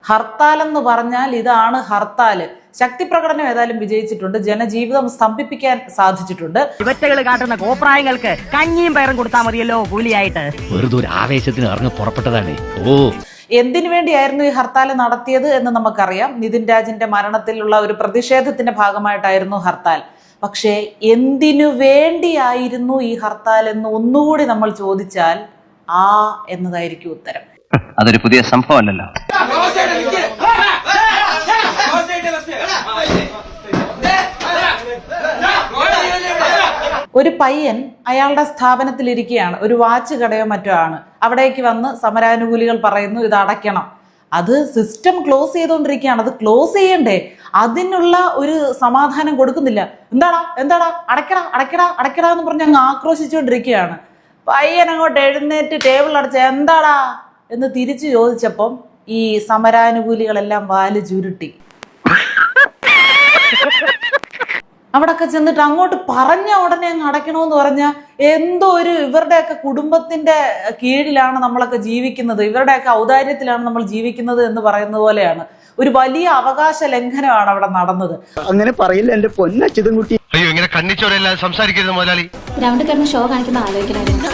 ഹർത്താൽ എന്ന് പറഞ്ഞാൽ ഇതാണ് ഹർത്താൽ. ശക്തി പ്രകടനം ഏതായാലും വിജയിച്ചിട്ടുണ്ട്, ജനജീവിതം സ്തംഭിപ്പിക്കാൻ സാധിച്ചിട്ടുണ്ട്. ഇവറ്റകൾ കാട്ടുന്ന കോപ്രായങ്ങൾക്ക് കഞ്ഞിയും പയറും കൊടുത്താൽ മതിയല്ലോ കൂലിയായിട്ട്. വെറുതെ ഒരു ആവേശത്തിന് ഇറങ്ങി പുറപ്പെട്ടതാണ്. എന്തിനു വേണ്ടിയായിരുന്നു ഈ ഹർത്താൽ നടത്തിയത് എന്ന് നമുക്കറിയാം. നിതിൻ രാജിന്റെ മരണത്തിലുള്ള ഒരു പ്രതിഷേധത്തിന്റെ ഭാഗമായിട്ടായിരുന്നു ഹർത്താൽ. പക്ഷേ എന്തിനു വേണ്ടിയായിരുന്നു ഈ ഹർത്താൽ എന്ന് ഒന്നുകൂടി നമ്മൾ ചോദിച്ചാൽ എന്നതായിരിക്കും ഉത്തരം. അതൊരു പുതിയ സംഭവമല്ലല്ലോ. ഒരു പയ്യൻ അയാളുടെ സ്ഥാപനത്തിലിരിക്കുകയാണ്, ഒരു വാച്ച് കടയോ മറ്റോ ആണ്. അവിടേക്ക് വന്ന് സമരാനുകൂലികൾ പറയുന്നു ഇത് അടയ്ക്കണം. അത് സിസ്റ്റം ക്ലോസ് ചെയ്തുകൊണ്ടിരിക്കുകയാണ്, അത് ക്ലോസ് ചെയ്യണ്ടേ? അതിനുള്ള ഒരു സമാധാനം കൊടുക്കുന്നില്ല. എന്താടാ അടയ്ക്കടാ അടയ്ക്കടാ അടയ്ക്കടാ എന്ന് പറഞ്ഞ് അങ്ങ് ആക്രോശിച്ചുകൊണ്ടിരിക്കുകയാണ്. പയ്യൻ അങ്ങോട്ട് എഴുന്നേറ്റ് ടേബിൾ അടച്ച എന്താടാ എന്ന് തിരിച്ചു ചോദിച്ചപ്പം ഈ സമരാനുകൂലികളെല്ലാം വാല് ചുരുട്ടി. അവിടൊക്കെ ചെന്നിട്ട് അങ്ങോട്ട് പറഞ്ഞ ഉടനെ അങ്ങ് അടയ്ക്കണമെന്ന് പറഞ്ഞാൽ എന്തോ ഒരു ഇവരുടെയൊക്കെ കുടുംബത്തിന്റെ കീഴിലാണ് നമ്മളൊക്കെ ജീവിക്കുന്നത്, ഇവരുടെയൊക്കെ ഔദാര്യത്തിലാണ് നമ്മൾ ജീവിക്കുന്നത് എന്ന് പറയുന്നത് പോലെയാണ്. ഒരു വലിയ അവകാശ ലംഘനമാണ് അവിടെ നടന്നത്. അങ്ങനെ പറയില്ല എന്റെ പൊന്നച്ചിതും കുട്ടി. അയ്യോ ഇങ്ങനെ കണ്ണിച്ചോരെല്ലാം സംസാരിക്കരുത് മുതലാളി. ഗ്രൗണ്ടിൽ കിടന്ന് ഷോ കാണിക്കുന്ന ആലോചിക്കണമായിരുന്നു.